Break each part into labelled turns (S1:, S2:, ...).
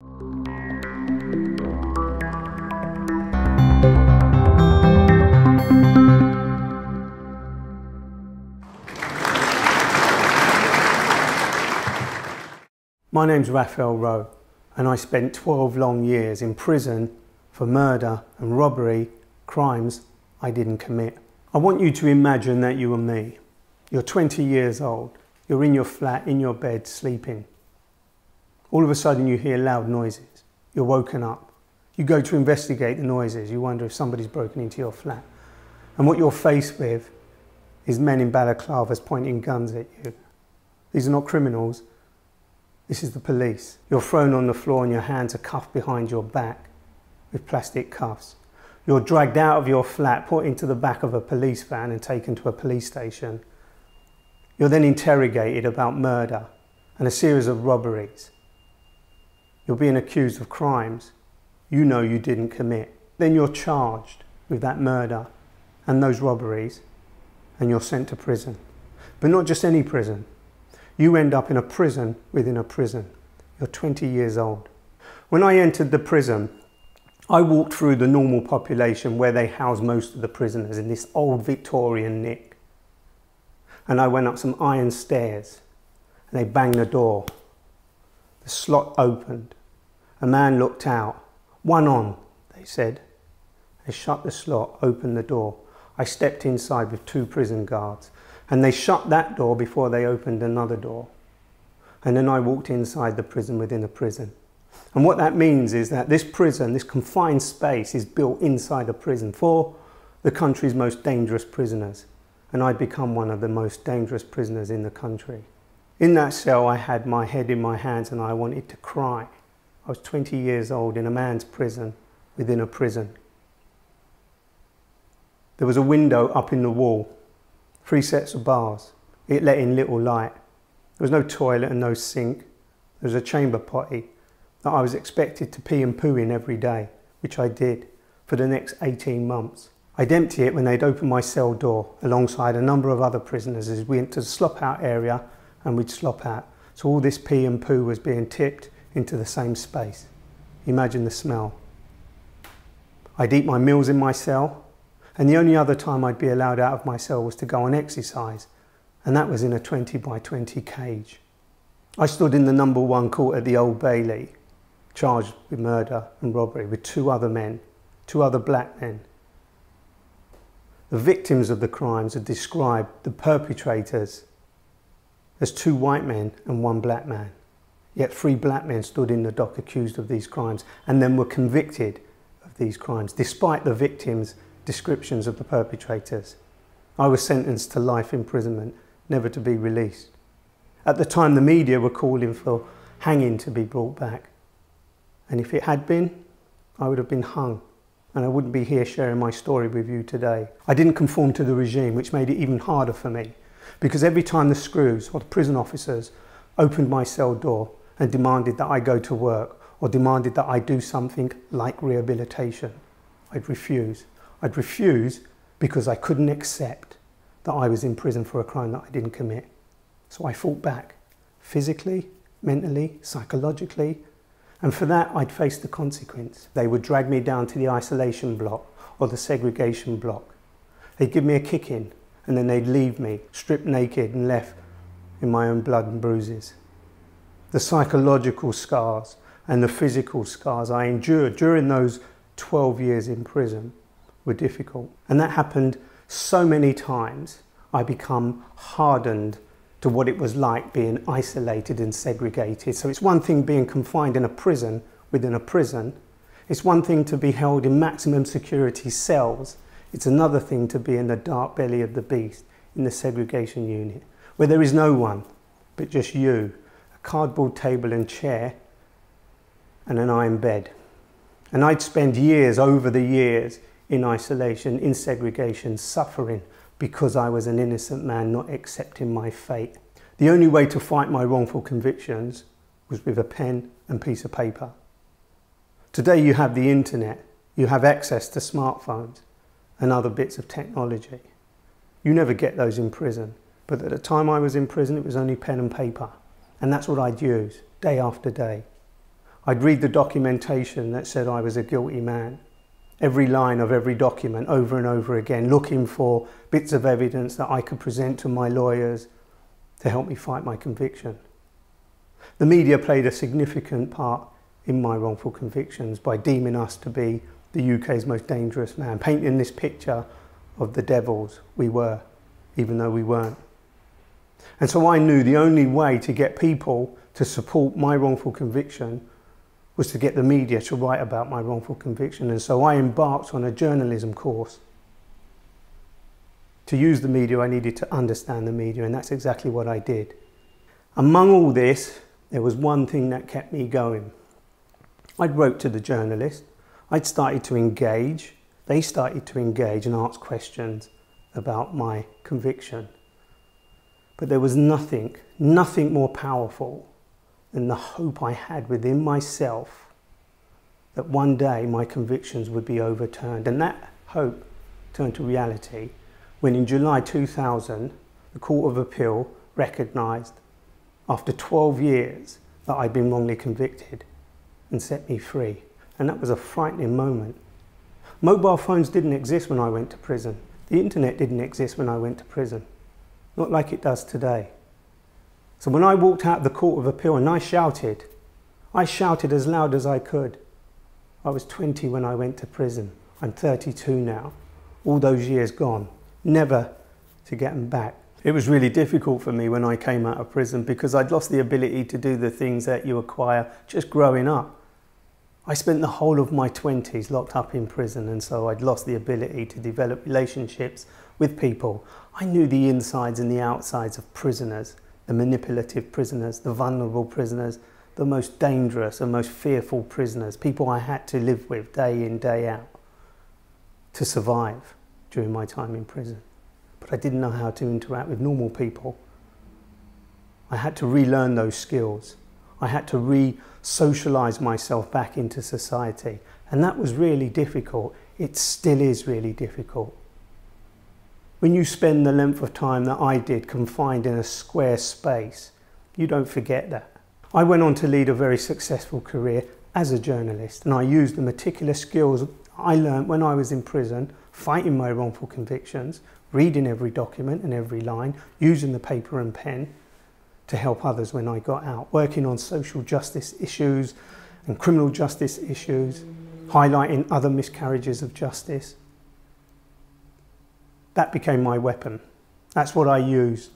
S1: My name's Raphael Rowe, and I spent 12 long years in prison for murder and robbery, crimes I didn't commit. I want you to imagine that you are me. You're 20 years old. You're in your flat, in your bed, sleeping. All of a sudden you hear loud noises. You're woken up. You go to investigate the noises. You wonder if somebody's broken into your flat. And what you're faced with is men in balaclavas pointing guns at you. These are not criminals. This is the police. You're thrown on the floor and your hands are cuffed behind your back with plastic cuffs. You're dragged out of your flat, put into the back of a police van and taken to a police station. You're then interrogated about murder and a series of robberies. You're being accused of crimes you know you didn't commit. Then you're charged with that murder and those robberies and you're sent to prison. But not just any prison. You end up in a prison within a prison. You're 20 years old. When I entered the prison, I walked through the normal population where they house most of the prisoners in this old Victorian nick. And I went up some iron stairs and they banged the door. The slot opened. A man looked out. "One on," they said. They shut the slot, opened the door. I stepped inside with 2 prison guards. And they shut that door before they opened another door. And then I walked inside the prison within a prison. And what that means is that this prison, this confined space, is built inside a prison for the country's most dangerous prisoners. And I'd become one of the most dangerous prisoners in the country. In that cell, I had my head in my hands and I wanted to cry. I was 20 years old in a man's prison within a prison. There was a window up in the wall. 3 sets of bars. It let in little light. There was no toilet and no sink. There was a chamber potty that I was expected to pee and poo in every day, which I did for the next 18 months. I'd empty it when they'd open my cell door alongside a number of other prisoners as we went to the slop out area and we'd slop out. So all this pee and poo was being tipped into the same space. Imagine the smell. I'd eat my meals in my cell. And the only other time I'd be allowed out of my cell was to go and exercise, and that was in a 20 by 20 cage. I stood in the number 1 court at the Old Bailey, charged with murder and robbery with 2 other men, 2 other black men. The victims of the crimes had described the perpetrators as 2 white men and 1 black man. Yet 3 black men stood in the dock accused of these crimes and then were convicted of these crimes, despite the victims' descriptions of the perpetrators. I was sentenced to life imprisonment, never to be released. At the time, the media were calling for hanging to be brought back. And if it had been, I would have been hung, and I wouldn't be here sharing my story with you today. I didn't conform to the regime, which made it even harder for me, because every time the screws or the prison officers opened my cell door and demanded that I go to work or demanded that I do something like rehabilitation, I'd refuse. I'd refuse because I couldn't accept that I was in prison for a crime that I didn't commit. So I fought back, physically, mentally, psychologically, and for that I'd face the consequence. They would drag me down to the isolation block or the segregation block. They'd give me a kicking and then they'd leave me stripped naked and left in my own blood and bruises. The psychological scars and the physical scars I endured during those 12 years in prison were difficult. And that happened so many times, I become hardened to what it was like being isolated and segregated. So it's one thing being confined in a prison within a prison. It's one thing to be held in maximum security cells. It's another thing to be in the dark belly of the beast, in the segregation unit, where there is no one but just you, a cardboard table and chair, and an iron bed. And I'd spend years over the years in isolation, in segregation, suffering because I was an innocent man not accepting my fate. The only way to fight my wrongful convictions was with a pen and piece of paper. Today you have the internet, you have access to smartphones and other bits of technology. You never get those in prison, but at the time I was in prison it was only pen and paper, and that's what I'd use day after day. I'd read the documentation that said I was a guilty man. Every line of every document over and over again, looking for bits of evidence that I could present to my lawyers to help me fight my conviction. The media played a significant part in my wrongful convictions by deeming us to be the UK's most dangerous man, painting this picture of the devils we were, even though we weren't. And so I knew the only way to get people to support my wrongful conviction was to get the media to write about my wrongful conviction. And so I embarked on a journalism course. To use the media, I needed to understand the media, and that's exactly what I did. Among all this, there was one thing that kept me going. I'd wrote to the journalist, I'd started to engage, they started to engage and ask questions about my conviction. But there was nothing more powerful than the hope I had within myself that one day my convictions would be overturned. And that hope turned to reality when in July 2000, the Court of Appeal recognised after 12 years that I'd been wrongly convicted and set me free. And that was a frightening moment. Mobile phones didn't exist when I went to prison. The internet didn't exist when I went to prison. Not like it does today. So when I walked out of the Court of Appeal and I shouted as loud as I could. I was 20 when I went to prison. I'm 32 now. All those years gone, never to get them back. It was really difficult for me when I came out of prison because I'd lost the ability to do the things that you acquire just growing up. I spent the whole of my 20s locked up in prison, and so I'd lost the ability to develop relationships with people. I knew the insides and the outsides of prisoners. The manipulative prisoners, the vulnerable prisoners, the most dangerous and most fearful prisoners, people I had to live with day in, day out to survive during my time in prison. But I didn't know how to interact with normal people. I had to relearn those skills. I had to re-socialise myself back into society. And that was really difficult. It still is really difficult. When you spend the length of time that I did confined in a square space, you don't forget that. I went on to lead a very successful career as a journalist, and I used the meticulous skills I learned when I was in prison, fighting my wrongful convictions, reading every document and every line, using the paper and pen to help others when I got out, working on social justice issues and criminal justice issues, highlighting other miscarriages of justice. That became my weapon. That's what I used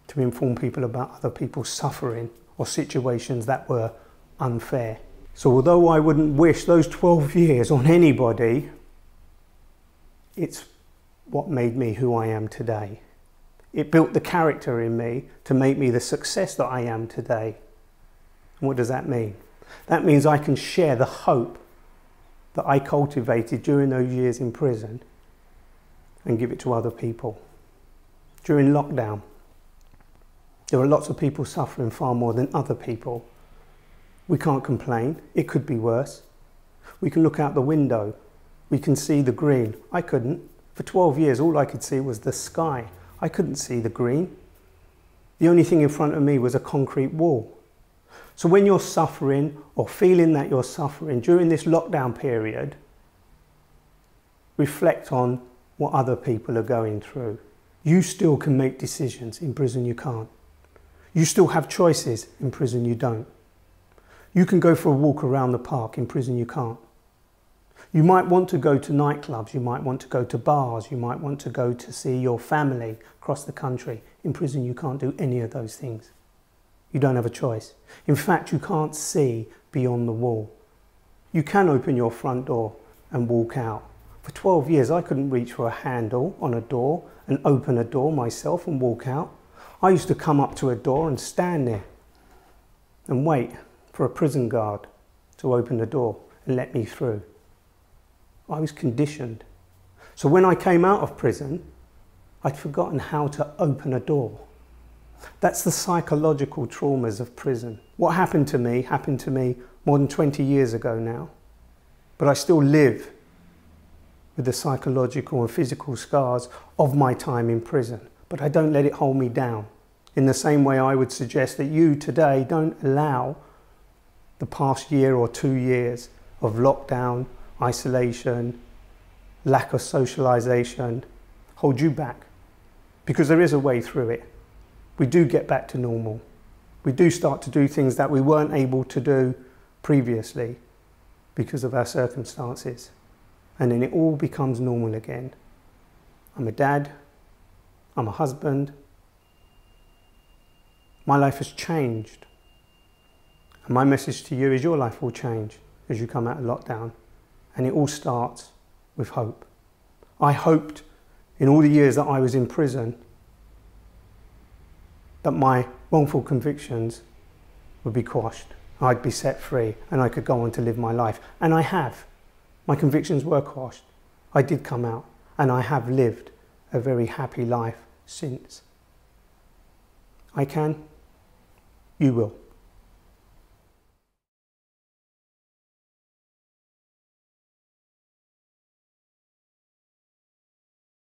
S1: to inform people about other people's suffering or situations that were unfair. So although I wouldn't wish those 12 years on anybody, it's what made me who I am today. It built the character in me to make me the success that I am today. And what does that mean? That means I can share the hope that I cultivated during those years in prison and give it to other people. During lockdown, there were lots of people suffering far more than other people. We can't complain. It could be worse. We can look out the window. We can see the green. I couldn't. For 12 years, all I could see was the sky. I couldn't see the green. The only thing in front of me was a concrete wall. So when you're suffering or feeling that you're suffering during this lockdown period, reflect on what other people are going through. You still can make decisions. In prison you can't. You still have choices. In prison you don't. You can go for a walk around the park. In prison you can't. You might want to go to nightclubs. You might want to go to bars. You might want to go to see your family across the country. In prison you can't do any of those things. You don't have a choice. In fact, you can't see beyond the wall. You can open your front door and walk out. For 12 years, I couldn't reach for a handle on a door and open a door myself and walk out. I used to come up to a door and stand there and wait for a prison guard to open the door and let me through. I was conditioned. So when I came out of prison, I'd forgotten how to open a door. That's the psychological traumas of prison. What happened to me more than 20 years ago now. But I still live with the psychological and physical scars of my time in prison. But I don't let it hold me down. In the same way I would suggest that you today don't allow the past year or 2 years of lockdown, isolation, lack of socialisation hold you back? Because there is a way through it. We do get back to normal. We do start to do things that we weren't able to do previously because of our circumstances. And then it all becomes normal again. I'm a dad. I'm a husband. My life has changed. And my message to you is your life will change as you come out of lockdown. And it all starts with hope. I hoped in all the years that I was in prison that my wrongful convictions would be quashed. I'd be set free and I could go on to live my life. And I have. My convictions were quashed. I did come out and I have lived a very happy life since. I can. You will.